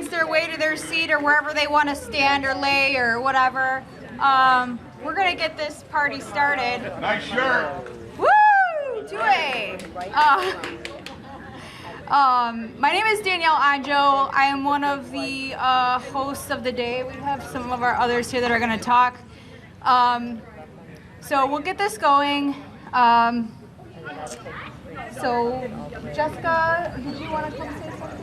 finds their way to their seat or wherever they want to stand or lay or whatever, we're going to get this party started. Nice shirt. Woo! Dewey! My name is Danielle Anjo. I am one of the hosts of the day. We have some of our others here that are going to talk. So we'll get this going. So, Jessica, did you want to come say something?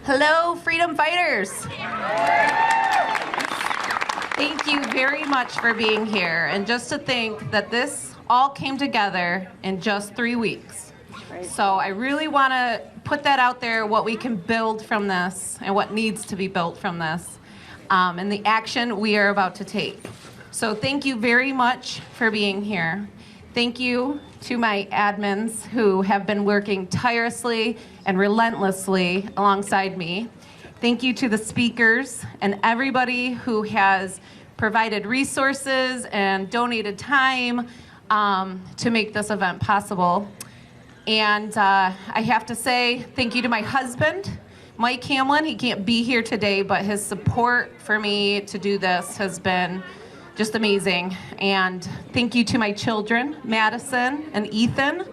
Hello, freedom fighters. Thank you very much for being here. And just to think that this all came together in just 3 weeks. So I really want to put that out there, what we can build from this and what needs to be built from this, and the action we are about to take. So thank you very much for being here. Thank you to my admins who have been working tirelessly and relentlessly alongside me. Thank you to the speakers and everybody who has provided resources and donated time to make this event possible. And I have to say thank you to my husband, Mike Hamlin. He can't be here today, but his support for me to do this has been just amazing. And thank you to my children, Madison and Ethan,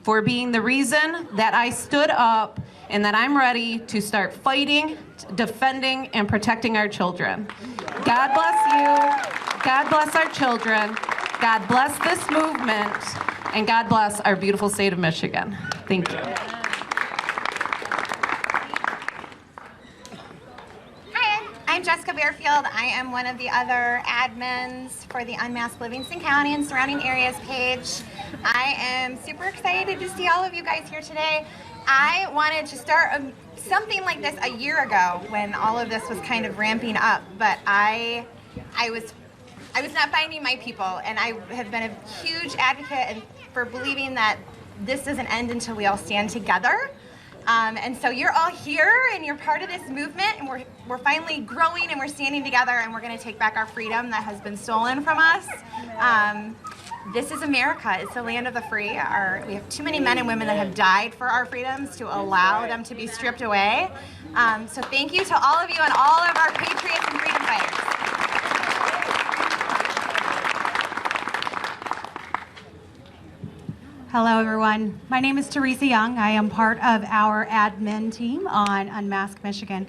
for being the reason that I stood up and that I'm ready to start fighting, defending, and protecting our children. God bless you. God bless our children. God bless this movement. And God bless our beautiful state of Michigan. Thank you. I'm Jessica Barfield. I am one of the other admins for the Unmask Livingston County and surrounding areas page. I am super excited to see all of you guys here today. I wanted to start something like this a year ago when all of this was kind of ramping up, but I was not finding my people, and I have been a huge advocate for believing that this doesn't end until we all stand together. And so you're all here and you're part of this movement, and we're finally growing and we're standing together, and we're going to take back our freedom that has been stolen from us. This is America. It's the land of the free. We have too many men and women that have died for our freedoms to allow them to be stripped away. So thank you to all of you and all of our patriots and freedom fighters. Hello, everyone. My name is Teresa Young. I am part of our admin team on Unmask Michigan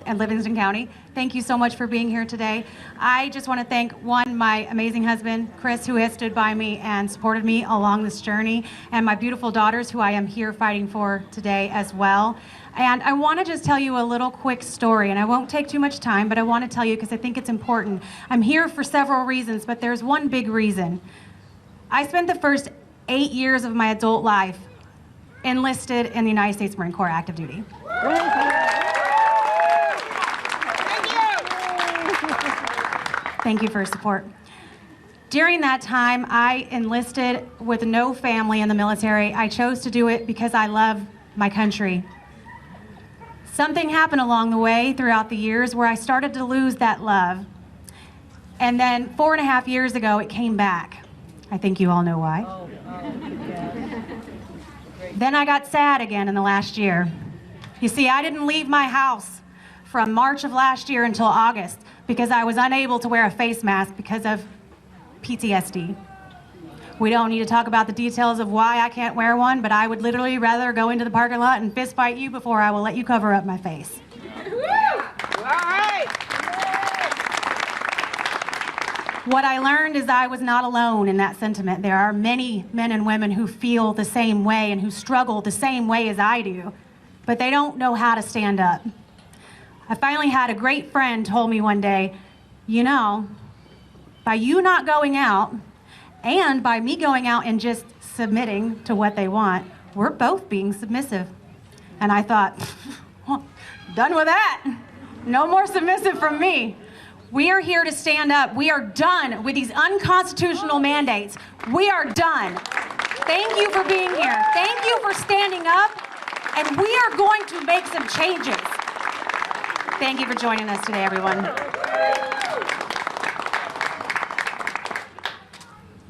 and Livingston County. Thank you so much for being here today. I just want to thank, one, my amazing husband, Chris, who has stood by me and supported me along this journey, and my beautiful daughters, who I am here fighting for today as well. And I want to just tell you a little quick story, and I won't take too much time, but I want to tell you because I think it's important. I'm here for several reasons, but there's one big reason. I spent the first 8 years of my adult life enlisted in the United States Marine Corps active duty. Thank you for your support. During that time, I enlisted with no family in the military. I chose to do it because I love my country. Something happened along the way throughout the years where I started to lose that love. And then 4.5 years ago, it came back. I think you all know why. Then I got sad again in the last year. You see, I didn't leave my house from March of last year until August because I was unable to wear a face mask because of PTSD. We don't need to talk about the details of why I can't wear one, but I would literally rather go into the parking lot and fist fight you before I will let you cover up my face. All right. What I learned is I was not alone in that sentiment. There are many men and women who feel the same way and who struggle the same way as I do, but they don't know how to stand up. I finally had a great friend told me one day, you know, by you not going out and by me going out and just submitting to what they want, we're both being submissive. And I thought, well, done with that. No more submissive from me. We are here to stand up. We are done with these unconstitutional mandates. We are done. Thank you for being here. Thank you for standing up. And we are going to make some changes. Thank you for joining us today, everyone.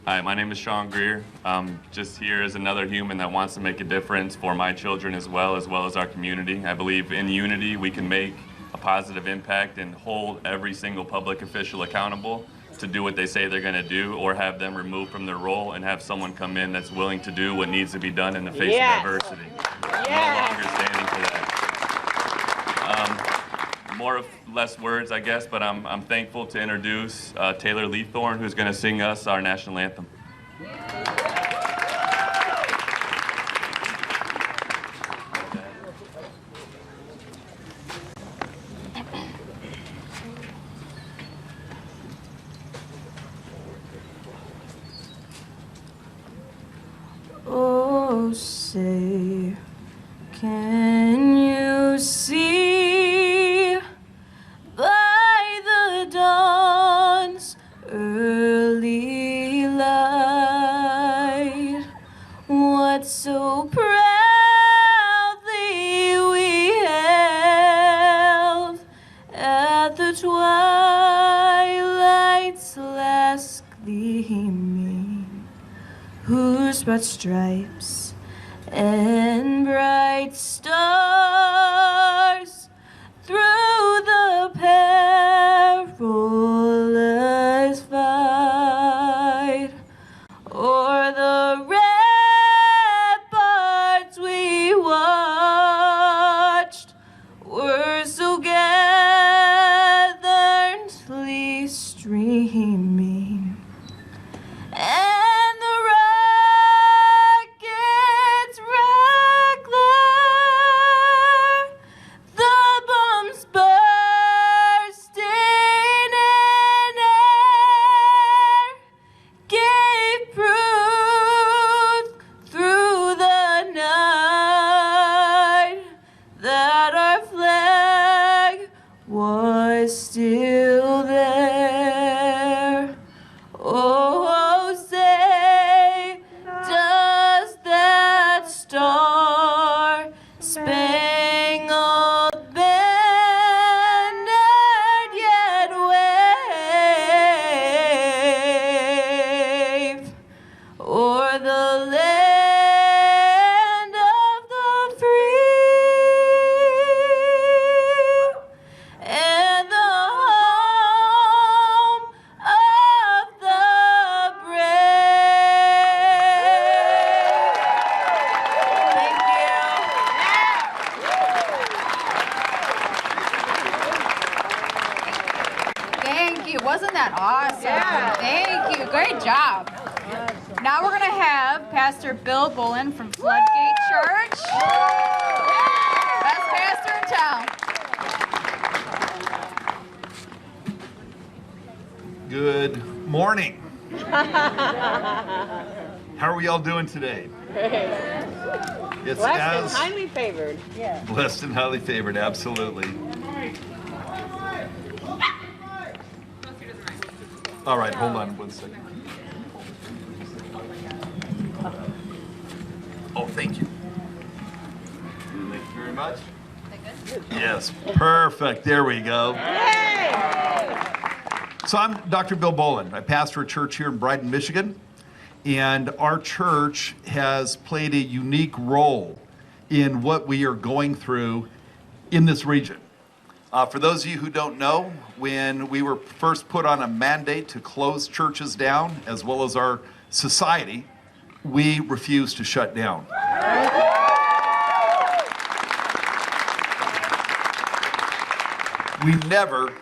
Hi, my name is Sean Greer. I'm just here as another human that wants to make a difference for my children as well as our community. I believe in unity we can make a positive impact and hold every single public official accountable to do what they say they're going to do, or have them removed from their role and have someone come in that's willing to do what needs to be done in the face of adversity. I'm no longer standing for that. Less words, I guess, but I'm thankful to introduce Taylor Leathorn, who's going to sing us our national anthem. Oh, say, can you see by the dawn's early light what so proudly we held at the twilight's last gleaming, whose broad stripes and bright stars through the perilous fight o'er the ramparts we watched were so gatheredly streaming, and the rockets regular, the bombs bursting in air, gave proof through the night that our flag was still there. Oh, say, does that star-spangled banner yet wave o'er the land of the free and the home of the brave? Thank you. Thank you. Wasn't that awesome? Thank you. Great job. Now we're going to have Pastor Bill Bolin from FloodGate Church. Best pastor in town. Good morning. How are we all doing today? It's Blessed and highly favored. blessed and highly favored, absolutely. All right, hold on one second. Oh, thank you. Thank you very much. Yes, perfect. There we go. So I'm Dr. Bill Bolin. I pastor a church here in Brighton, Michigan, and our church has played a unique role in what we are going through in this region. For those of you who don't know, when we were first put on a mandate to close churches down, as well as our society, we refused to shut down. We never,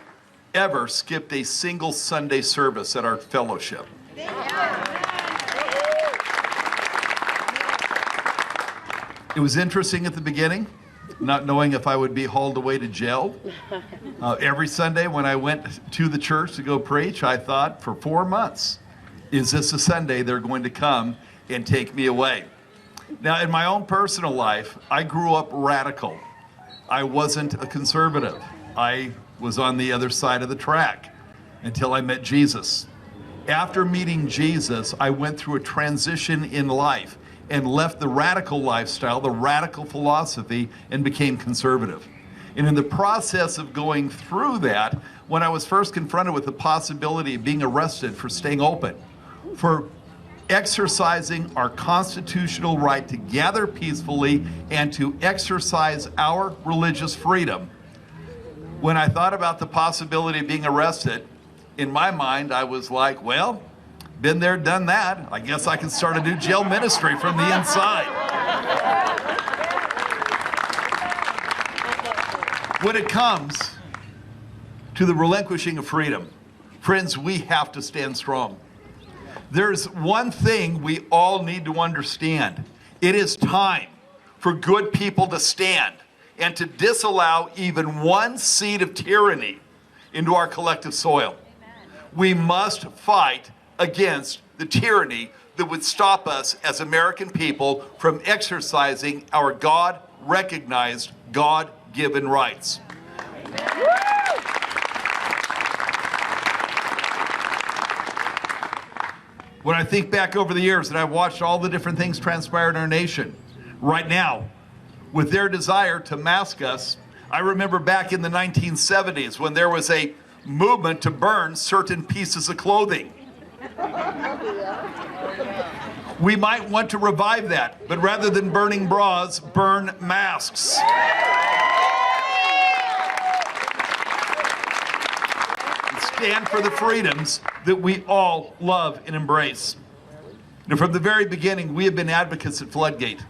ever skipped a single Sunday service at our fellowship. It was interesting at the beginning, not knowing if I would be hauled away to jail. Every Sunday when I went to the church to go preach, I thought, for 4 months, is this a Sunday they're going to come and take me away? Now, in my own personal life, I grew up radical. I wasn't a conservative. I was on the other side of the track until I met Jesus. After meeting Jesus, I went through a transition in life and left the radical lifestyle, the radical philosophy, and became conservative. And in the process of going through that, when I was first confronted with the possibility of being arrested for staying open, for exercising our constitutional right to gather peacefully and to exercise our religious freedom. When I thought about the possibility of being arrested, in my mind, I was like, well, been there, done that. I guess I can start a new jail ministry from the inside. When it comes to the relinquishing of freedom, friends, we have to stand strong. There's one thing we all need to understand. It is time for good people to stand and to disallow even one seed of tyranny into our collective soil. We must fight against the tyranny that would stop us as American people from exercising our God-recognized, God-given rights. When I think back over the years and I've watched all the different things transpire in our nation, right now, with their desire to mask us, I remember back in the 1970s when there was a movement to burn certain pieces of clothing. We might want to revive that, but rather than burning bras, burn masks. And stand for the freedoms that we all love and embrace. And from the very beginning, we have been advocates at FloodGate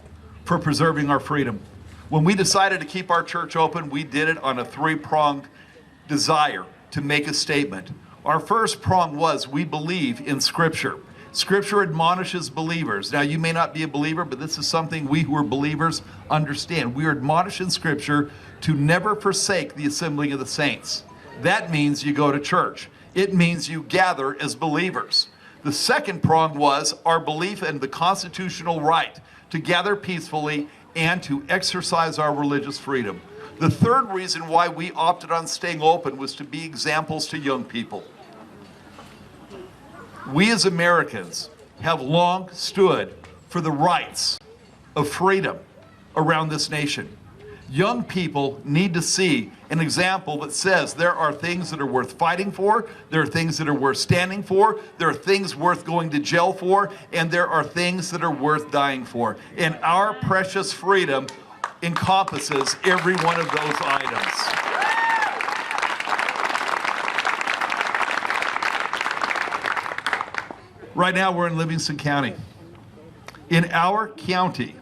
for preserving our freedom. When we decided to keep our church open, we did it on a three-pronged desire to make a statement. Our first prong was we believe in Scripture. Scripture admonishes believers. Now, you may not be a believer, but this is something we who are believers understand. We are admonished in Scripture to never forsake the assembling of the saints. That means you go to church. It means you gather as believers. The second prong was our belief in the constitutional right to gather peacefully and to exercise our religious freedom. The third reason why we opted on staying open was to be examples to young people. We as Americans have long stood for the rights of freedom around this nation. Young people need to see an example that says there are things that are worth fighting for, there are things that are worth standing for, there are things worth going to jail for, and there are things that are worth dying for. And our precious freedom encompasses every one of those items. Right now we're in Livingston County. In our county,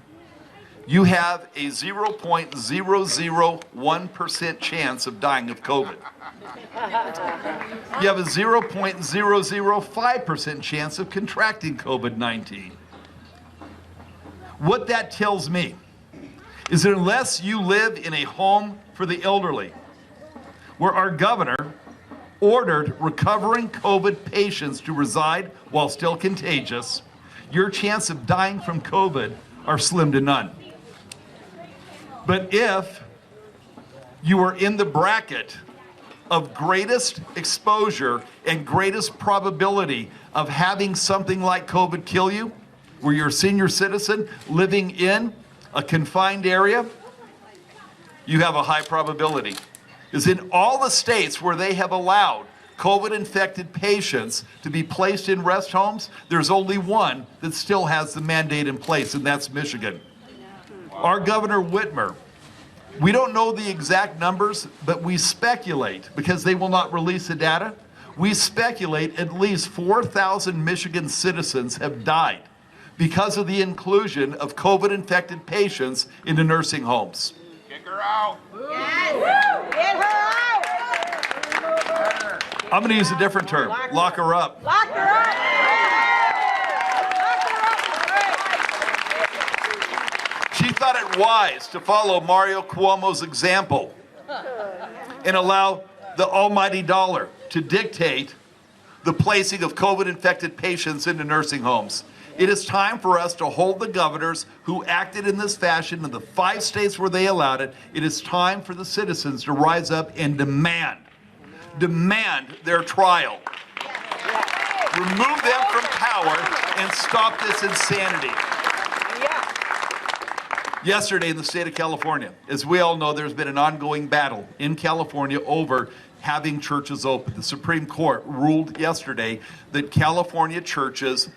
you have a 0.001% chance of dying of COVID. You have a 0.005% chance of contracting COVID-19. What that tells me is that unless you live in a home for the elderly, where our governor ordered recovering COVID patients to reside while still contagious, your chance of dying from COVID are slim to none. But if you are in the bracket of greatest exposure and greatest probability of having something like COVID kill you, where you're a senior citizen living in a confined area, you have a high probability. Is in all the states where they have allowed COVID-infected patients to be placed in rest homes, there's only one that still has the mandate in place, and that's Michigan. Our Governor Detmer, we don't know the exact numbers, but we speculate, because they will not release the data, we speculate at least 4,000 Michigan citizens have died because of the inclusion of COVID-infected patients into nursing homes. Kick her out. Yes. Get her out. I'm going to use a different term. Lock her up. Lock her up. She thought it wise to follow Mario Cuomo's example and allow the almighty dollar to dictate the placing of COVID-infected patients into nursing homes. It is time for us to hold the governors who acted in this fashion in the 5 states where they allowed it. It is time for the citizens to rise up and demand their trial. Remove them from power and stop this insanity. Yesterday in the state of California, as we all know, there's been an ongoing battle in California over having churches open. The Supreme Court ruled yesterday that California churches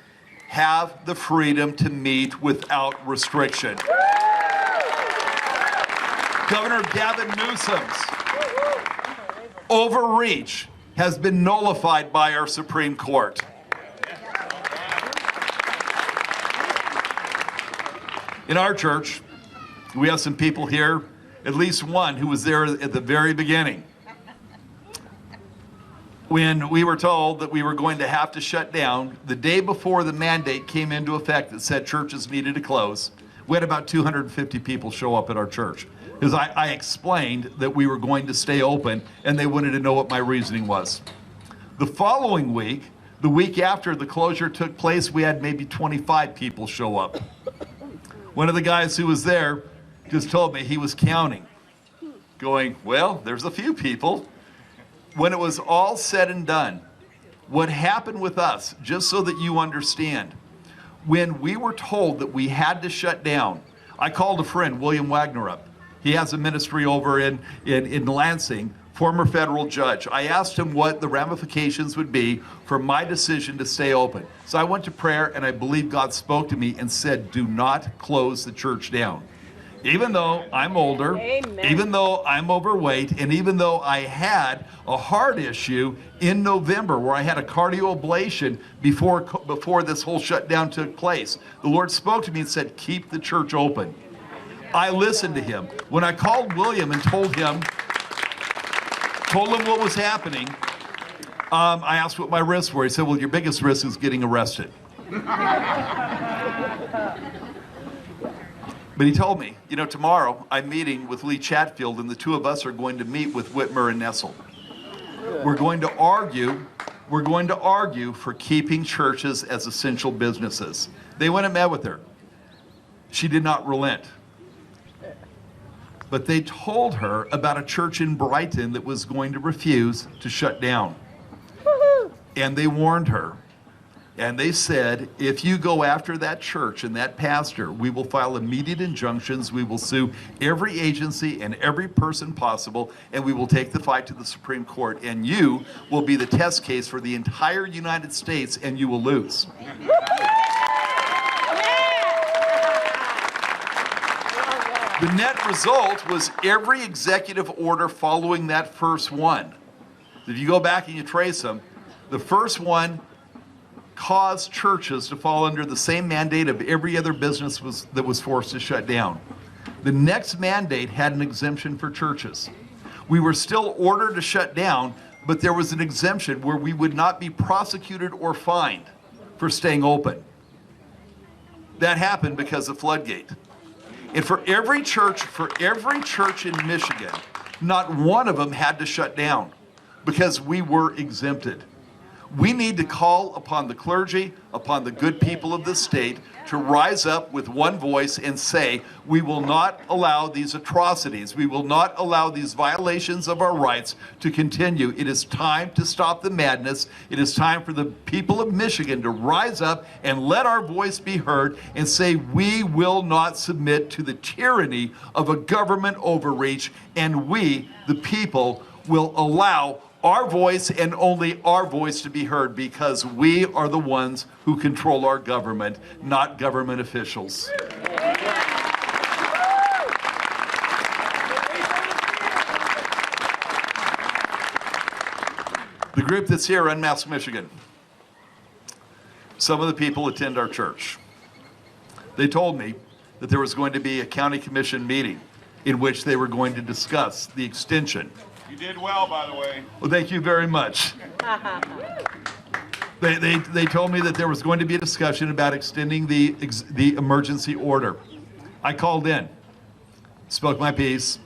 have the freedom to meet without restriction. Governor Gavin Newsom's overreach has been nullified by our Supreme Court. In our church, we have some people here, at least one who was there at the very beginning. When we were told that we were going to have to shut down, the day before the mandate came into effect that said churches needed to close, we had about 250 people show up at our church. Because I explained that we were going to stay open, and they wanted to know what my reasoning was. The following week, the week after the closure took place, we had maybe 25 people show up. One of the guys who was there just told me he was counting, going, well, there's a few people. When it was all said and done, what happened with us, just so that you understand, when we were told that we had to shut down, I called a friend, William Wagner, up. He has a ministry over in Lansing, former federal judge. I asked him what the ramifications would be for my decision to stay open. So I went to prayer, and I believe God spoke to me and said, do not close the church down. Even though I'm older, even though I'm overweight, and even though I had a heart issue in November where I had a cardioablation before this whole shutdown took place, the Lord spoke to me and said, keep the church open. I listened to him. When I called William and told him what was happening, I asked what my risks were. He said, well, your biggest risk is getting arrested. But he told me, you know, tomorrow I'm meeting with Lee Chatfield, and the two of us are going to meet with Whitmer and Nessel. We're going to argue for keeping churches as essential businesses. They went and met with her. She did not relent. But they told her about a church in Brighton that was going to refuse to shut down. And they warned her. And they said, if you go after that church and that pastor, we will file immediate injunctions, we will sue every agency and every person possible, and we will take the fight to the Supreme Court, and you will be the test case for the entire United States, and you will lose. The net result was every executive order following that first one. If you go back and you trace them, the first one caused churches to fall under the same mandate of every other business that was forced to shut down. The next mandate had an exemption for churches. We were still ordered to shut down, but there was an exemption where we would not be prosecuted or fined for staying open. That happened because of FloodGate. And for every church in Michigan, not one of them had to shut down because we were exempted. We need to call upon the clergy, upon the good people of this state to rise up with one voice and say, we will not allow these atrocities. We will not allow these violations of our rights to continue. It is time to stop the madness. It is time for the people of Michigan to rise up and let our voice be heard and say, we will not submit to the tyranny of a government overreach, and we, the people, will allow our voice and only our voice to be heard, because we are the ones who control our government, not government officials. The group that's here, Unmask Michigan, some of the people attend our church. They told me that there was going to be a county commission meeting in which they were going to discuss the extension. You did well, by the way. Well, thank you very much. They told me that there was going to be a discussion about extending the emergency order. I called in, spoke my piece,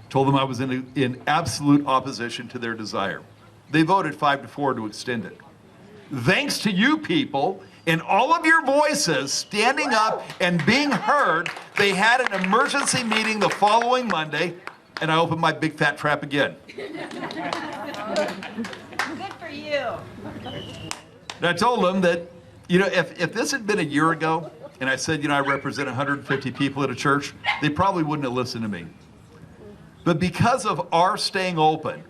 told them I was in absolute opposition to their desire. They voted 5-4 to extend it. Thanks to you people and all of your voices standing up and being heard, they had an emergency meeting the following Monday, and I opened my big fat trap again. Good for you. And I told them that, you know, if this had been a year ago, and I said, you know, I represent 150 people at a church, they probably wouldn't have listened to me. But because of our staying open,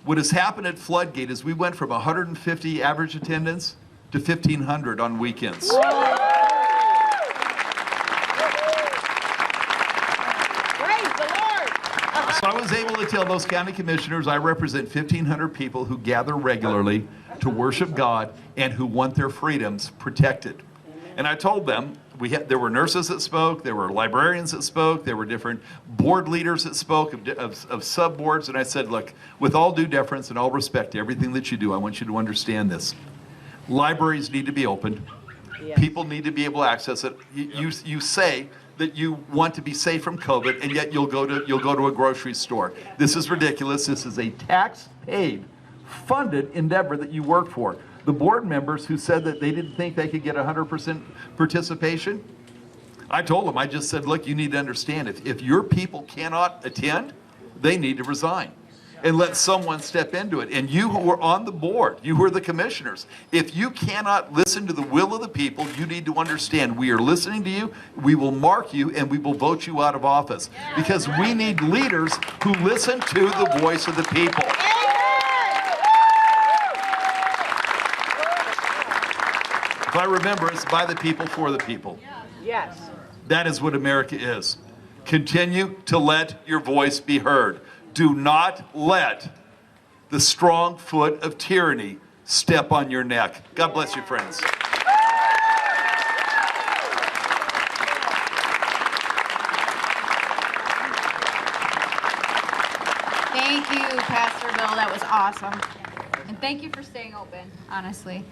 what has happened at FloodGate is we went from 150 average attendance to 1,500 on weekends. So I was able to tell those county commissioners I represent 1,500 people who gather regularly to worship God and who want their freedoms protected. And I told them, there were nurses that spoke, there were librarians that spoke, there were different board leaders that spoke of sub-boards, and I said, look, with all due deference and all respect to everything that you do, I want you to understand this. Libraries need to be opened. People need to be able to access it. You say that you want to be safe from COVID, and yet you'll go to a grocery store. This is ridiculous. This is a tax-paid, funded endeavor that you work for. The board members who said that they didn't think they could get 100% participation, I told them, I just said, look, you need to understand, if your people cannot attend, they need to resign and let someone step into it. And you who are on the board, you who are the commissioners, if you cannot listen to the will of the people, you need to understand we are listening to you, we will mark you, and we will vote you out of office. Because we need leaders who listen to the voice of the people. If I remember, it's by the people, for the people. Yes. That is what America is. Continue to let your voice be heard. Do not let the strong foot of tyranny step on your neck. God bless you, friends. Thank you, Pastor Bill. That was awesome. And thank you for staying open, honestly.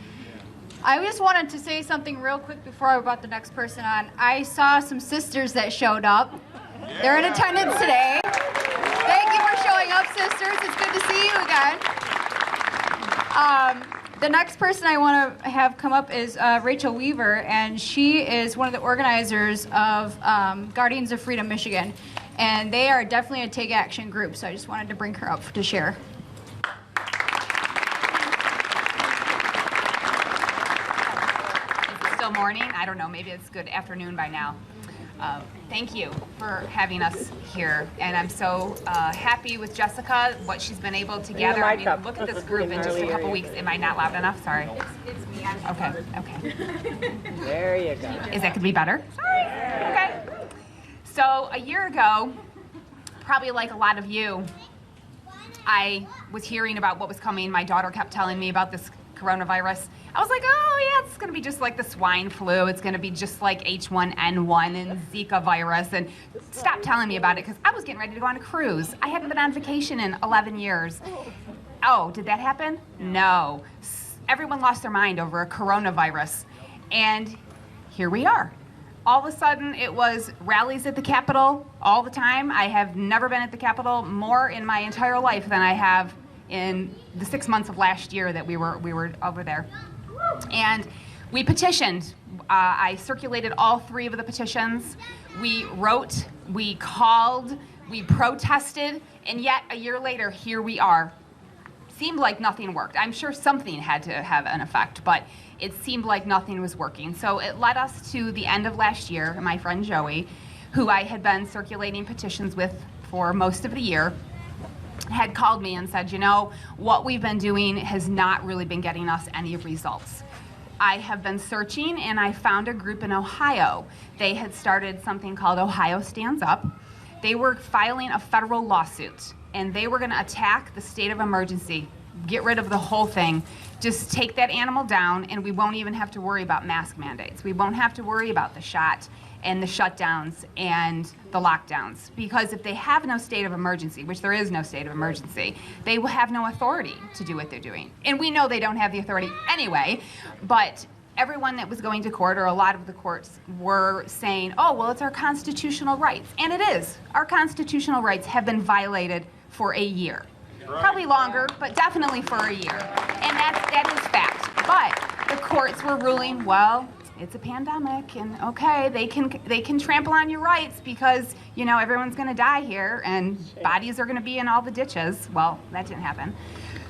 I just wanted to say something real quick before I brought the next person on. I saw some sisters that showed up. They're in attendance today. Thank you for showing up, sisters. It's good to see you again. The next person I want to have come up is Rachel Weaver, and she is one of the organizers of Guardians of Freedom Michigan. And they are definitely a take action group, so I just wanted to bring her up to share. Still morning? I don't know, maybe it's good afternoon by now. Thank you for having us here, and I'm so happy with Jessica, what she's been able to gather. I mean, look at this group in just a couple weeks. Am I not loud enough? Sorry. It's me. Okay. There you go. Is that going to be better? Sorry. Okay. So a year ago, probably like a lot of you, I was hearing about what was coming. My daughter kept telling me about this coronavirus. I was like, oh yeah, it's going to be just like the swine flu. It's going to be just like H1N1 and Zika virus. And stop telling me about it, because I was getting ready to go on a cruise. I hadn't been on vacation in 11 years. Oh, did that happen? No. Everyone lost their mind over a coronavirus. And here we are. All of a sudden, it was rallies at the Capitol all the time. I have never been at the Capitol more in my entire life than I have in the 6 months of last year that we were over there. And we petitioned. I circulated all 3 of the petitions. We wrote, we called, we protested, and yet a year later, here we are. Seemed like nothing worked. I'm sure something had to have an effect, but it seemed like nothing was working. So it led us to the end of last year. My friend Joey, who I had been circulating petitions with for most of the year, had called me and said, you know, what we've been doing has not really been getting us any results. I have been searching, and I found a group in Ohio. They had started something called Ohio Stands Up. They were filing a federal lawsuit, and they were going to attack the state of emergency, get rid of the whole thing, just take that animal down, and we won't even have to worry about mask mandates. We won't have to worry about the shot and the shutdowns and the lockdowns, because if they have no state of emergency, which there is no state of emergency, they will have no authority to do what they're doing. And we know they don't have the authority anyway, but everyone that was going to court, or a lot of the courts, were saying, oh, well, it's our constitutional rights. And it is. Our constitutional rights have been violated for a year. Probably longer, but definitely for a year. And that is fact. But the courts were ruling, well, it's a pandemic, and okay, they can trample on your rights because, you know, everyone's going to die here, and bodies are going to be in all the ditches. Well, that didn't happen.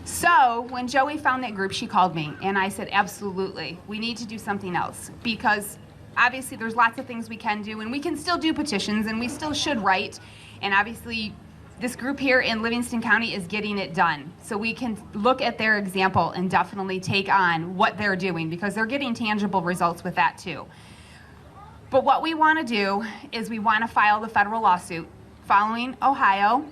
So when Joey found that group, she called me, and I said, absolutely, we need to do something else, because obviously there's lots of things we can do, and we can still do petitions, and we still should write, and obviously this group here in Livingston County is getting it done. So we can look at their example and definitely take on what they're doing, because they're getting tangible results with that too. But what we want to do is we want to file the federal lawsuit following Ohio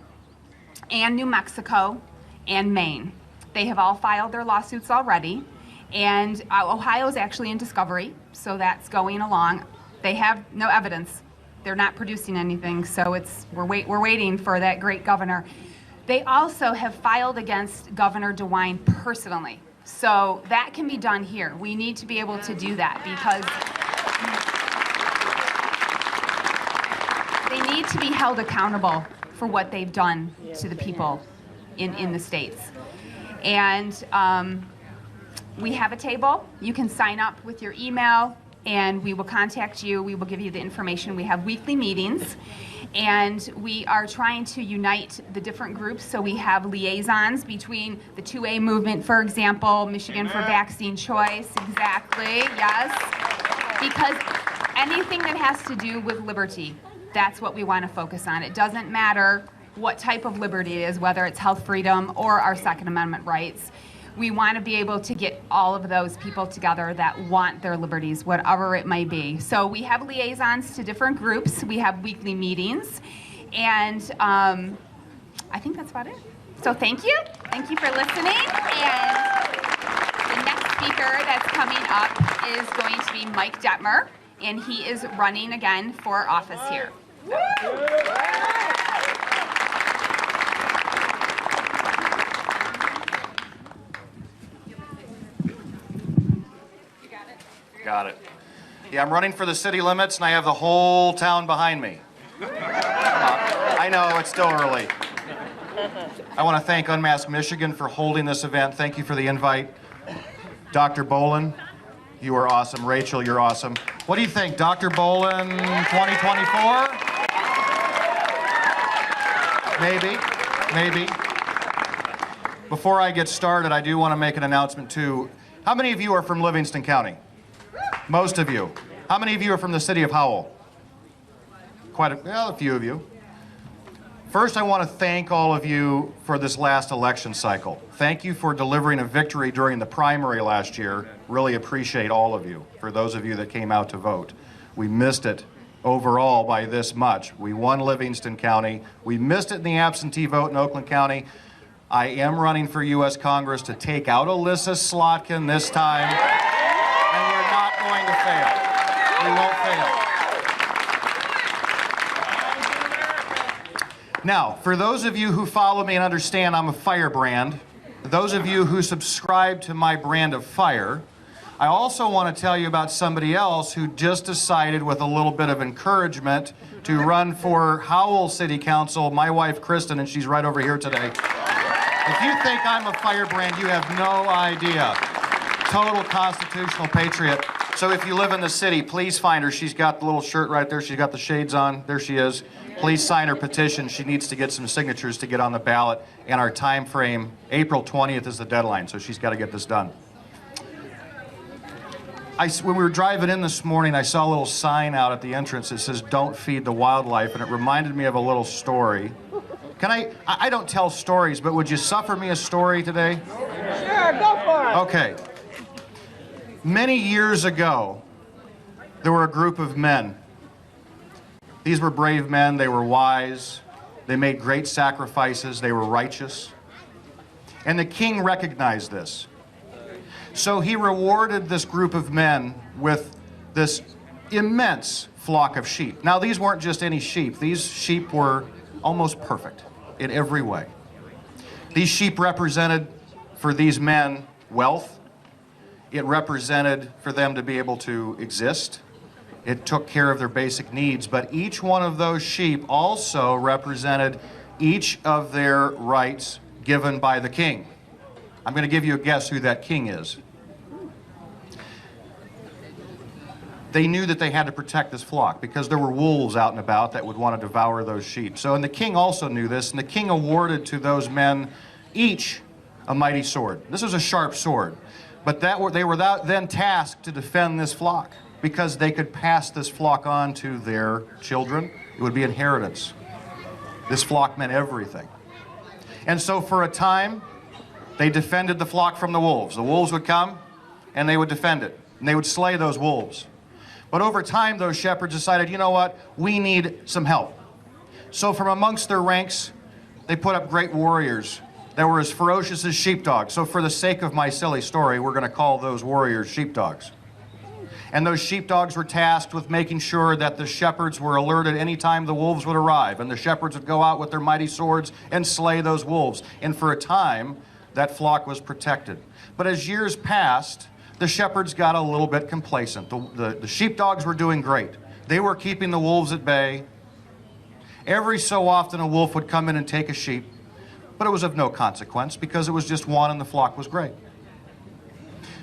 and New Mexico and Maine. They have all filed their lawsuits already, and Ohio is actually in discovery, so that's going along. They have no evidence. They're not producing anything, so we're waiting for that great governor. They also have filed against Governor DeWine personally, so that can be done here. We need to be able to do that because they need to be held accountable for what they've done to the people in the states. And we have a table. You can sign up with your email, and we will contact you. We will give you the information. We have weekly meetings, and we are trying to unite the different groups. So we have liaisons between the 2A movement, for example, Michigan for Vaccine Choice, exactly, yes. Because anything that has to do with liberty, that's what we want to focus on. It doesn't matter what type of liberty it is, whether it's health freedom or our Second Amendment rights. We want to be able to get all of those people together that want their liberties, whatever it may be. So we have liaisons to different groups. We have weekly meetings. And I think that's about it. So thank you. Thank you for listening. And the next speaker that's coming up is going to be Mike Detmer, and he is running again for office here. Got it. Yeah, I'm running for the city limits, and I have the whole town behind me. I know, it's still early. I want to thank Unmask Michigan for holding this event. Thank you for the invite. Dr. Bolin, you are awesome. Rachel, you're awesome. What do you think, Dr. Bolin 2024? Maybe. Before I get started, I do want to make an announcement too. How many of you are from Livingston County? Most of you. How many of you are from the city of Howell? A few of you. First, I want to thank all of you for this last election cycle. Thank you for delivering a victory during the primary last year. Really appreciate all of you, for those of you that came out to vote. We missed it overall by this much. We won Livingston County. We missed it in the absentee vote in Oakland County. I am running for U.S. Congress to take out Alyssa Slotkin this time. And we're not going to fail. We won't fail. Now, for those of you who follow me and understand I'm a firebrand, those of you who subscribe to my brand of fire, I also want to tell you about somebody else who just decided with a little bit of encouragement to run for Howell City Council, my wife Kristen, and she's right over here today. If you think I'm a firebrand, you have no idea. Total constitutional patriot. So if you live in the city, please find her. She's got the little shirt right there. She's got the shades on. There she is. Please sign her petition. She needs to get some signatures to get on the ballot. And our time frame, April 20th is the deadline, so she's got to get this done. When we were driving in this morning, I saw a little sign out at the entrance that says, "Don't feed the wildlife," and it reminded me of a little story. I don't tell stories, but would you suffer me a story today? Sure, go for it. Okay. Many years ago, there were a group of men. These were brave men. They were wise. They made great sacrifices. They were righteous. And the king recognized this. So he rewarded this group of men with this immense flock of sheep. Now, these weren't just any sheep. These sheep were almost perfect in every way. These sheep represented for these men wealth. It represented for them to be able to exist. It took care of their basic needs, but each one of those sheep also represented each of their rights given by the king. I'm going to give you a guess who that king is. They knew that they had to protect this flock because there were wolves out and about that would want to devour those sheep. So, and the king also knew this, and the king awarded to those men each a mighty sword. This was a sharp sword, but they were then tasked to defend this flock because they could pass this flock on to their children. It would be inheritance. This flock meant everything. And so for a time, they defended the flock from the wolves. The wolves would come, and they would defend it, and they would slay those wolves. But over time, those shepherds decided, you know what, we need some help. So from amongst their ranks, they put up great warriors that were as ferocious as sheepdogs. So for the sake of my silly story, we're going to call those warriors sheepdogs. And those sheepdogs were tasked with making sure that the shepherds were alerted any time the wolves would arrive. And the shepherds would go out with their mighty swords and slay those wolves. And for a time, that flock was protected. But as years passed, the shepherds got a little bit complacent. The sheepdogs were doing great. They were keeping the wolves at bay. Every so often, a wolf would come in and take a sheep. But it was of no consequence because it was just one and the flock was great.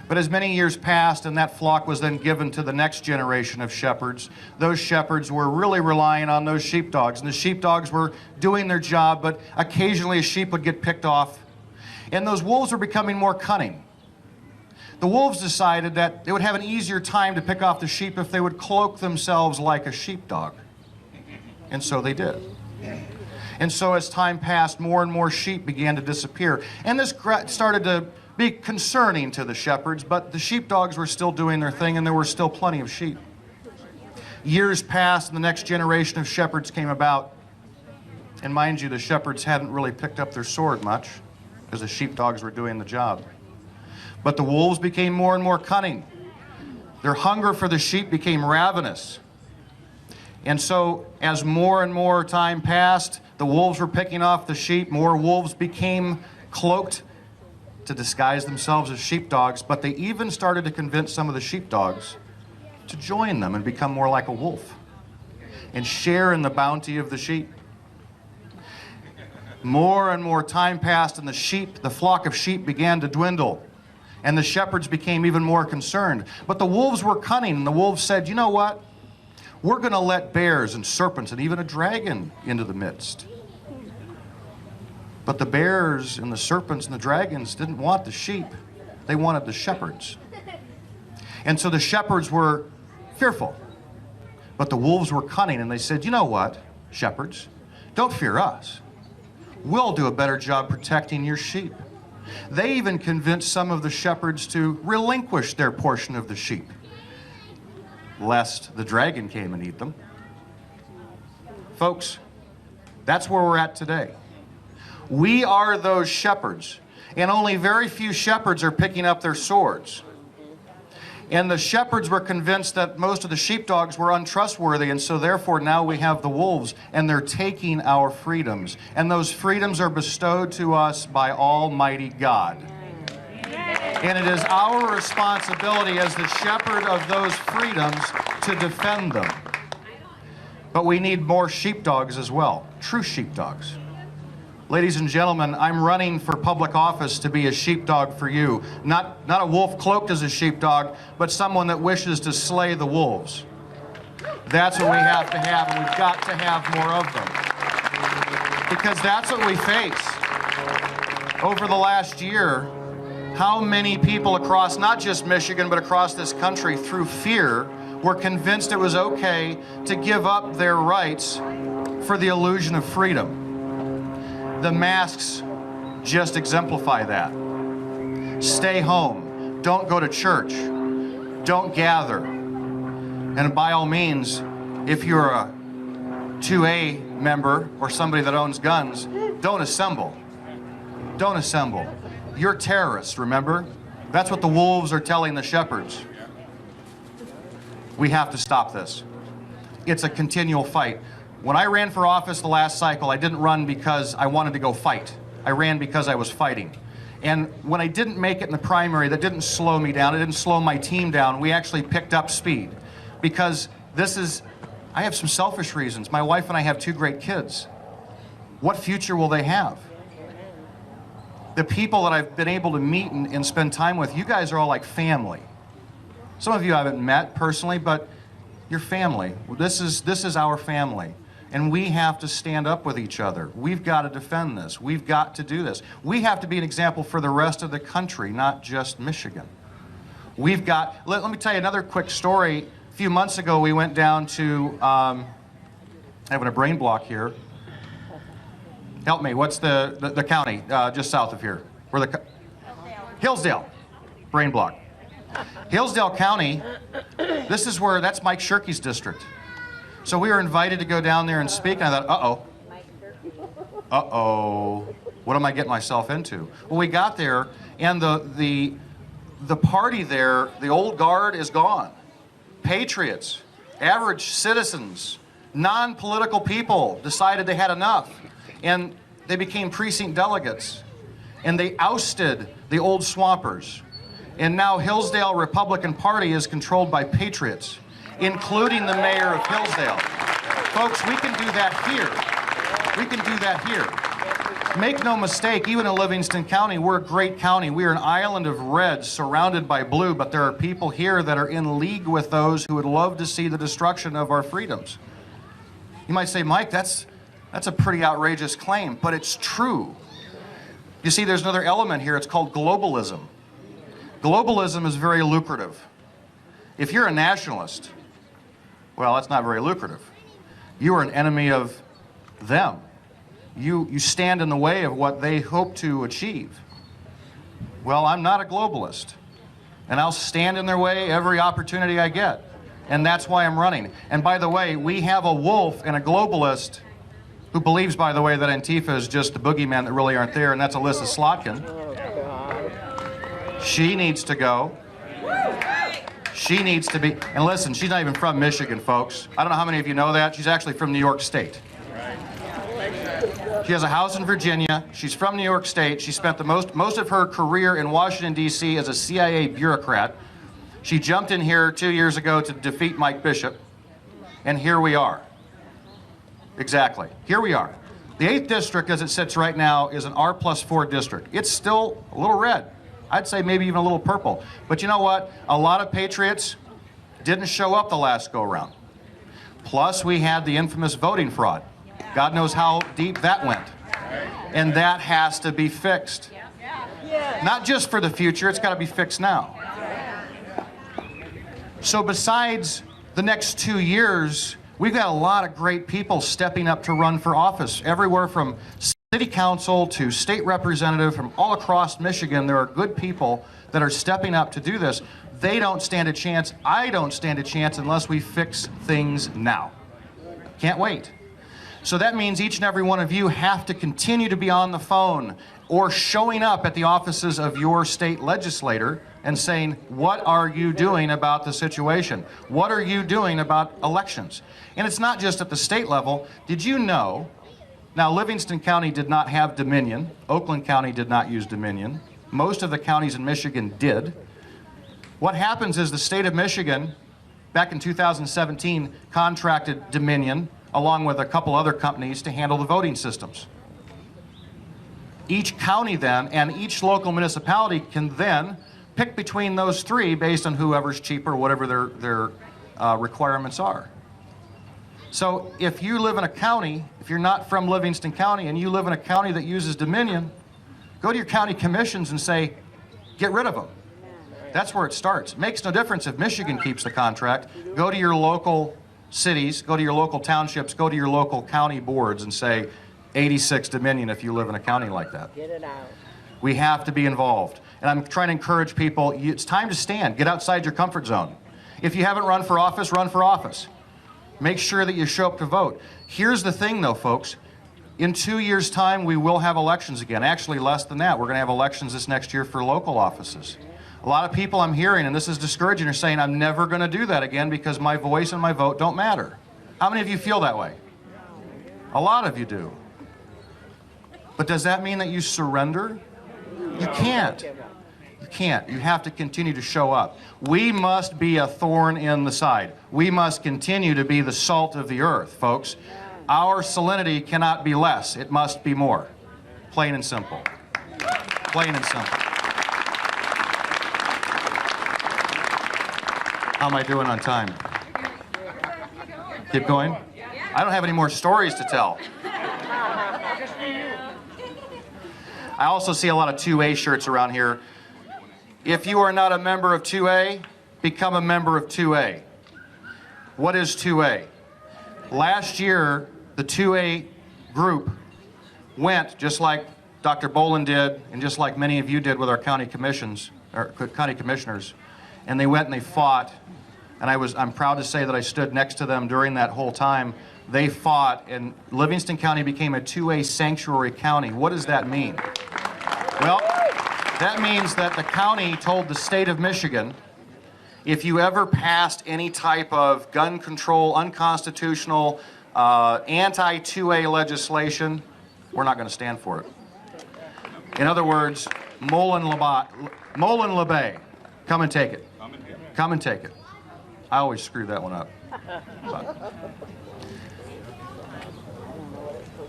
But as many years passed and that flock was then given to the next generation of shepherds, those shepherds were really relying on those sheepdogs. And the sheepdogs were doing their job, but occasionally a sheep would get picked off. And those wolves were becoming more cunning. The wolves decided that they would have an easier time to pick off the sheep if they would cloak themselves like a sheepdog. And so they did. And so as time passed, more and more sheep began to disappear. And this started to be concerning to the shepherds, but the sheepdogs were still doing their thing and there were still plenty of sheep. Years passed and the next generation of shepherds came about. And mind you, the shepherds hadn't really picked up their sword much because the sheepdogs were doing the job. But the wolves became more and more cunning. Their hunger for the sheep became ravenous. And so as more and more time passed, the wolves were picking off the sheep. More wolves became cloaked to disguise themselves as sheepdogs, but they even started to convince some of the sheepdogs to join them and become more like a wolf and share in the bounty of the sheep. More and more time passed and the flock of sheep began to dwindle and the shepherds became even more concerned. But the wolves were cunning and the wolves said, you know what? We're going to let bears and serpents and even a dragon into the midst. But the bears and the serpents and the dragons didn't want the sheep. They wanted the shepherds. And so the shepherds were fearful. But the wolves were cunning and they said, you know what, shepherds, don't fear us. We'll do a better job protecting your sheep. They even convinced some of the shepherds to relinquish their portion of the sheep, lest the dragon came and eat them. Folks, that's where we're at today. We are those shepherds, and only very few shepherds are picking up their swords. And the shepherds were convinced that most of the sheepdogs were untrustworthy, and so therefore now we have the wolves, and they're taking our freedoms. And those freedoms are bestowed to us by Almighty God. And it is our responsibility as the shepherd of those freedoms to defend them. But we need more sheepdogs as well, true sheepdogs. Ladies and gentlemen, I'm running for public office to be a sheepdog for you. Not a wolf cloaked as a sheepdog, but someone that wishes to slay the wolves. That's what we have to have, and we've got to have more of them. Because that's what we face. Over the last year, how many people across, not just Michigan, but across this country, through fear, were convinced it was okay to give up their rights for the illusion of freedom. The masks just exemplify that. Stay home. Don't go to church. Don't gather. And by all means, if you're a 2A member or somebody that owns guns, don't assemble. Don't assemble. You're terrorists, remember? That's what the wolves are telling the shepherds. We have to stop this. It's a continual fight. When I ran for office the last cycle, I didn't run because I wanted to go fight. I ran because I was fighting. And when I didn't make it in the primary, that didn't slow me down. It didn't slow my team down. We actually picked up speed. Because I have some selfish reasons. My wife and I have 2 great kids. What future will they have? The people that I've been able to meet and spend time with, you guys are all like family. Some of you I haven't met personally, but you're family. This is our family. And we have to stand up with each other. We've got to defend this. We've got to do this. We have to be an example for the rest of the country, not just Michigan. We've got, let me tell you another quick story. A few months ago, we went down to, having a brain block here. Help me, what's the county just south of here? Where the Hillsdale, brain block. Hillsdale County, that's Mike Shirkey's district. So we were invited to go down there and speak, and I thought, what am I getting myself into? Well, we got there, and the party there, the old guard is gone. Patriots, average citizens, non-political people decided they had enough, and they became precinct delegates, and they ousted the old swampers. And now Hillsdale Republican Party is controlled by patriots, including the mayor of Hillsdale. Folks, we can do that here. We can do that here. Make no mistake, even in Livingston County, we're a great county. We are an island of red surrounded by blue, but there are people here that are in league with those who would love to see the destruction of our freedoms. You might say, Mike, that's a pretty outrageous claim, but it's true. You see, there's another element here. It's called globalism. Globalism is very lucrative. If you're a nationalist, well, that's not very lucrative. You are an enemy of them. You stand in the way of what they hope to achieve. Well, I'm not a globalist, and I'll stand in their way every opportunity I get, and that's why I'm running. And by the way, we have a wolf and a globalist who believes, by the way, that Antifa is just the boogeyman that really aren't there, and that's Alyssa Slotkin. She needs to go. She needs to be, and listen, she's not even from Michigan, folks. I don't know how many of you know that. She's actually from New York State. She has a house in Virginia. She's from New York State. She spent most of her career in Washington, D.C. as a CIA bureaucrat. She jumped in here 2 years ago to defeat Mike Bishop, and here we are. Exactly. Here we are. The 8th district, as it sits right now, is an R+4 district. It's still a little red. I'd say maybe even a little purple. But you know what? A lot of patriots didn't show up the last go-around. Plus, we had the infamous voting fraud. God knows how deep that went. And that has to be fixed. Not just for the future, it's got to be fixed now. So besides the next 2 years, we've got a lot of great people stepping up to run for office, everywhere from city council to state representative, from all across Michigan. There are good people that are stepping up to do this. They don't stand a chance. I don't stand a chance unless we fix things now. Can't wait. So that means each and every one of you have to continue to be on the phone or showing up at the offices of your state legislator and saying, what are you doing about the situation? What are you doing about elections? And it's not just at the state level. Did you know, now Livingston County did not have Dominion. Oakland County did not use Dominion. Most of the counties in Michigan did. What happens is the state of Michigan, back in 2017, contracted Dominion along with a couple other companies to handle the voting systems. Each county then, and each local municipality can then pick between those three based on whoever's cheaper, whatever their requirements are. So if you live in a county, if you're not from Livingston County and you live in a county that uses Dominion, go to your county commissions and say, get rid of them. That's where it starts. It makes no difference if Michigan keeps the contract. Go to your local cities, go to your local townships, go to your local county boards and say, 86 Dominion if you live in a county like that. Get it out. We have to be involved. And I'm trying to encourage people, it's time to stand. Get outside your comfort zone. If you haven't run for office, run for office. Make sure that you show up to vote. Here's the thing though, folks. In 2 years' time, we will have elections again. Actually, less than that. We're going to have elections this next year for local offices. A lot of people I'm hearing, and this is discouraging, are saying, I'm never going to do that again because my voice and my vote don't matter. How many of you feel that way? A lot of you do. But does that mean that you surrender? You can't. You can't. You have to continue to show up. We must be a thorn in the side. We must continue to be the salt of the earth, folks. Our salinity cannot be less. It must be more. Plain and simple. Plain and simple. How am I doing on time? Keep going? I don't have any more stories to tell. I also see a lot of 2A shirts around here. If you are not a member of 2A, become a member of 2A. What is 2A? Last year, the 2A group went, just like Dr. Bolin did, and just like many of you did with our county commissioners, and they went and they fought, and I'm proud to say that I stood next to them during that whole time. They fought, and Livingston County became a 2A sanctuary county. What does that mean? Well, that means that the county told the state of Michigan, if you ever passed any type of gun control, unconstitutional, anti-2A legislation, we're not going to stand for it. In other words, Bolin LeBay, come and take it. Come and take it. I always screw that one up. But.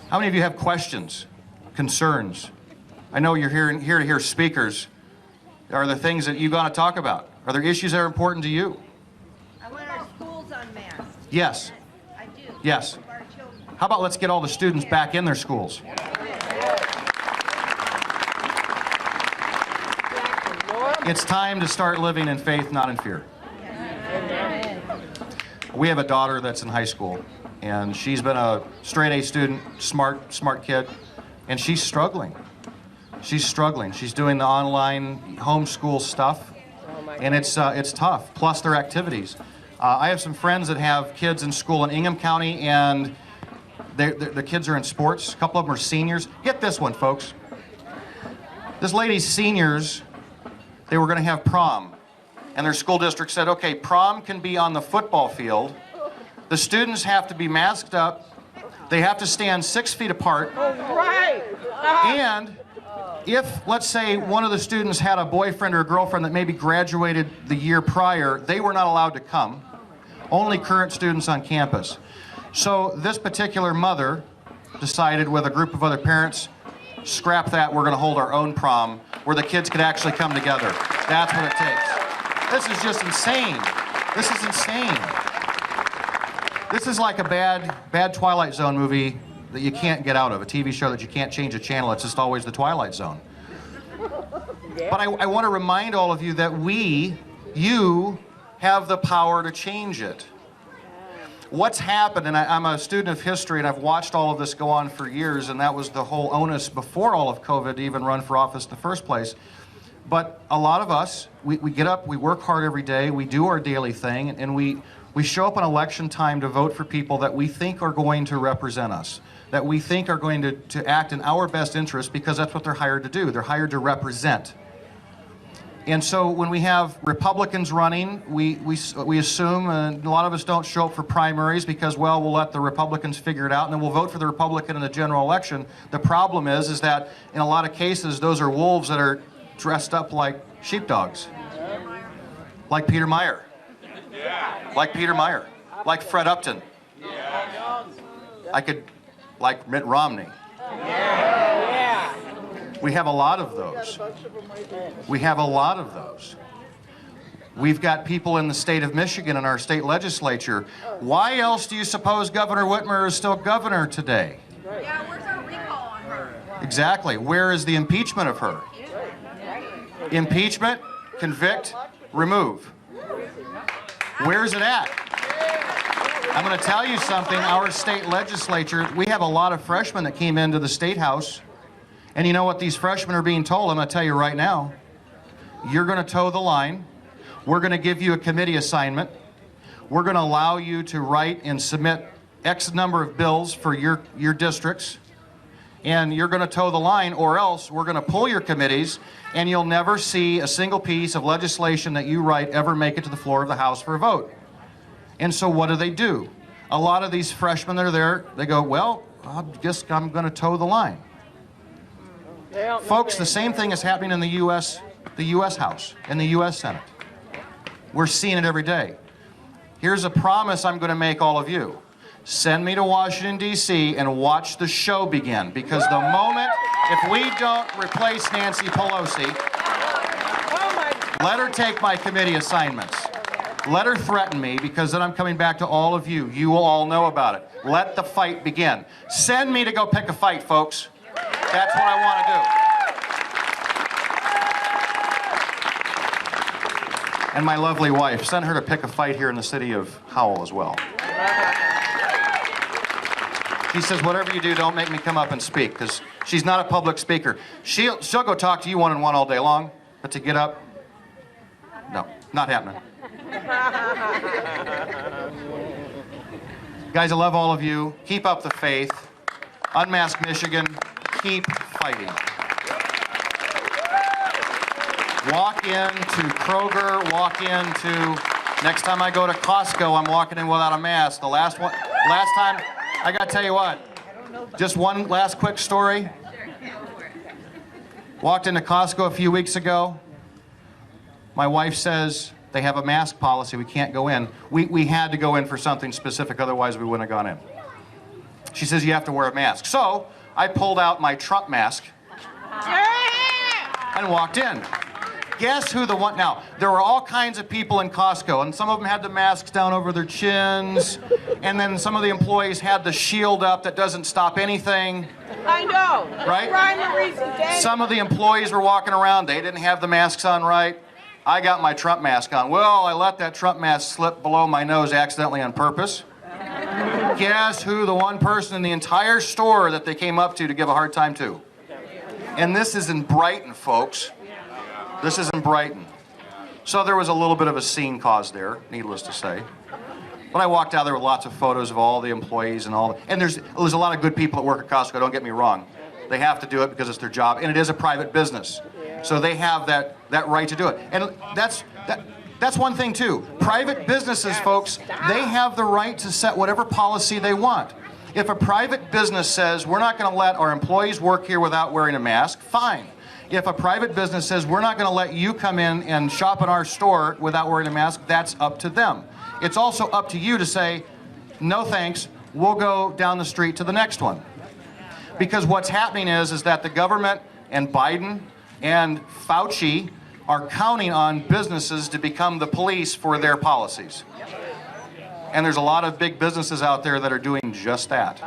How many of you have questions, concerns? I know you're here to hear speakers. Are there things that you got to talk about? Are there issues that are important to you? I want our schools unmasked. Yes. I do. Yes. How about let's get all the students back in their schools? It's time to start living in faith, not in fear. We have a daughter that's in high school, and she's been a straight A student, smart kid, and she's struggling. She's struggling. She's doing the online homeschool stuff, and it's tough, plus their activities. I have some friends that have kids in school in Ingham County, and the kids are in sports. A couple of them are seniors. Get this one, folks. This lady's seniors, they were going to have prom, and their school district said, okay, prom can be on the football field. The students have to be masked up. They have to stand 6 feet apart. Right. And if, let's say, one of the students had a boyfriend or a girlfriend that maybe graduated the year prior, they were not allowed to come. Only current students on campus. So this particular mother decided with a group of other parents, scrap that, we're going to hold our own prom where the kids could actually come together. That's what it takes. This is just insane. This is insane. This is like a bad Twilight Zone movie that you can't get out of, a TV show that you can't change a channel. It's just always the Twilight Zone. But I want to remind all of you that you have the power to change it. What's happened, and I'm a student of history, and I've watched all of this go on for years, and that was the whole onus before all of COVID to even run for office in the first place. But a lot of us, we get up, we work hard every day, we do our daily thing, and we show up on election time to vote for people that we think are going to represent us, that we think are going to act in our best interest, because that's what they're hired to do. They're hired to represent. And so when we have Republicans running, we assume, and a lot of us don't show up for primaries because, well, we'll let the Republicans figure it out, and then we'll vote for the Republican in the general election. The problem is that in a lot of cases, those are wolves that are dressed up like sheepdogs. Like Peter Meyer. Like Peter Meyer. Like Fred Upton. Like Mitt Romney. We have a lot of those. We have a lot of those. We've got people in the state of Michigan in our state legislature. Why else do you suppose Governor Whitmer is still governor today? Yeah, where's our recall on her? Exactly. Where is the impeachment of her? Impeachment, convict, remove. Where's it at? I'm going to tell you something. Our state legislature, we have a lot of freshmen that came into the state house. And you know what these freshmen are being told? I'm going to tell you right now. You're going to toe the line. We're going to give you a committee assignment. We're going to allow you to write and submit X number of bills for your districts. And you're going to toe the line, or else we're going to pull your committees, and you'll never see a single piece of legislation that you write ever make it to the floor of the House for a vote. And so what do? A lot of these freshmen that are there, they go, well, I guess I'm going to toe the line. Folks, the same thing is happening in the U.S. House and the U.S. Senate. We're seeing it every day. Here's a promise I'm going to make all of you. Send me to Washington, D.C. and watch the show begin. Because the moment, if we don't replace Nancy Pelosi, let her take my committee assignments. Let her threaten me, because then I'm coming back to all of you. You will all know about it. Let the fight begin. Send me to go pick a fight, folks. That's what I want to do. And my lovely wife, send her to pick a fight here in the city of Howell as well. He says, whatever you do, don't make me come up and speak, because she's not a public speaker. She'll go talk to you one-on-one all day long, but to get up, no, not happening. Guys, I love all of you. Keep up the faith. Unmask Michigan, keep fighting. Walk into Kroger, walk into, next time I go to Costco, I'm walking in without a mask. The last time, I gotta tell you what, just one last quick story. Walked into Costco a few weeks ago. My wife says they have a mask policy, we can't go in. We had to go in for something specific, otherwise we wouldn't have gone in. She says you have to wear a mask. So I pulled out my Trump mask and walked in. Guess who the one, now, there were all kinds of people in Costco, and some of them had the masks down over their chins, and then some of the employees had the shield up that doesn't stop anything. I know. Right? Some of the employees were walking around, they didn't have the masks on right. I got my Trump mask on. Well, I let that Trump mask slip below my nose accidentally on purpose. Guess who the one person in the entire store that they came up to give a hard time to? And this is in Brighton, folks. This is in Brighton. So there was a little bit of a scene caused there, needless to say. When I walked out, there were lots of photos of all the employees and all. And there's a lot of good people that work at Costco, don't get me wrong. They have to do it because it's their job, and it is a private business. So they have that right to do it. And that's one thing too. Private businesses, folks, they have the right to set whatever policy they want. If a private business says, we're not going to let our employees work here without wearing a mask, fine. If a private business says, we're not going to let you come in and shop in our store without wearing a mask, that's up to them. It's also up to you to say, no thanks, we'll go down the street to the next one. Because what's happening is that the government and Biden and Fauci are counting on businesses to become the police for their policies. And there's a lot of big businesses out there that are doing just that.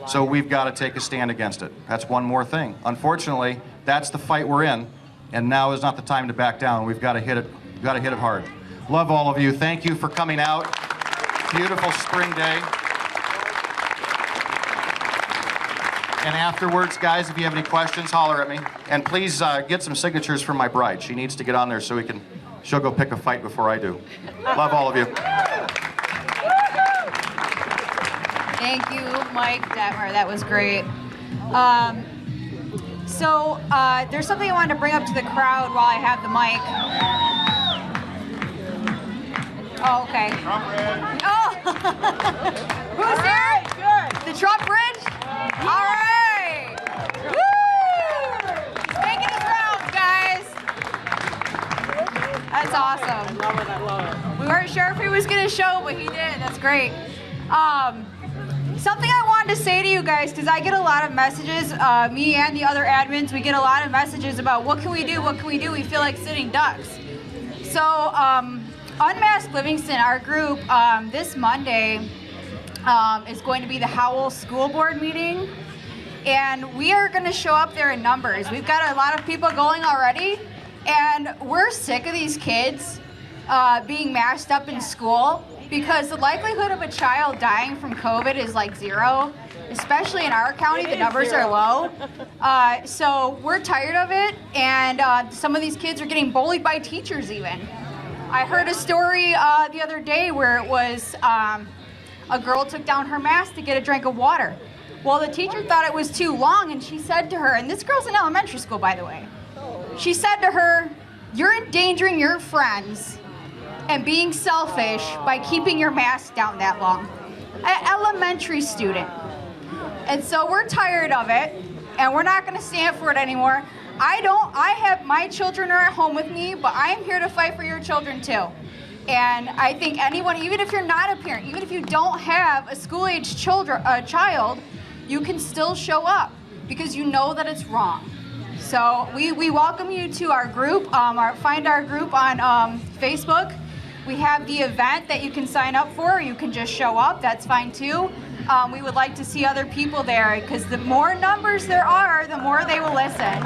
So we've got to take a stand against it. That's one more thing. Unfortunately, that's the fight we're in, and now is not the time to back down. We've got to hit it. We've got to hit it hard. Love all of you. Thank you for coming out. Beautiful spring day. And afterwards, guys, if you have any questions, holler at me. And please get some signatures from my bride. She needs to get on there so she'll go pick a fight before I do. Love all of you. Thank you, Mike Detmer. That was great. So there's something I wanted to bring up to the crowd while I have the mic. Oh, okay. Oh, who's there? Good. The Trump Bridge? All right. Woo! He's making his rounds, guys. That's awesome. Love it, I love it. We weren't sure if he was going to show, but he did. That's great. Something I wanted to say to you guys, because I get a lot of messages, me and the other admins, we get a lot of messages about what can we do, what can we do? We feel like sitting ducks. So Unmask Livingston, our group, this Monday is going to be the Howell School Board meeting. And we are going to show up there in numbers. We've got a lot of people going already. And we're sick of these kids being masked up in school, because the likelihood of a child dying from COVID is like zero, especially in our county. The numbers are low. So we're tired of it, and some of these kids are getting bullied by teachers even. I heard a story the other day where it was a girl took down her mask to get a drink of water. Well, the teacher thought it was too long, and she said to her, and this girl's in elementary school, by the way, she said to her, "You're endangering your friends and being selfish by keeping your mask down that long." An elementary student. And so we're tired of it, and we're not going to stand for it anymore. My children are at home with me, but I'm here to fight for your children too. And I think anyone, even if you're not a parent, even if you don't have a school-age child, you can still show up because you know that it's wrong. So we welcome you to our group. Find our group on Facebook. We have the event that you can sign up for. You can just show up. That's fine too. We would like to see other people there, because the more numbers there are, the more they will listen.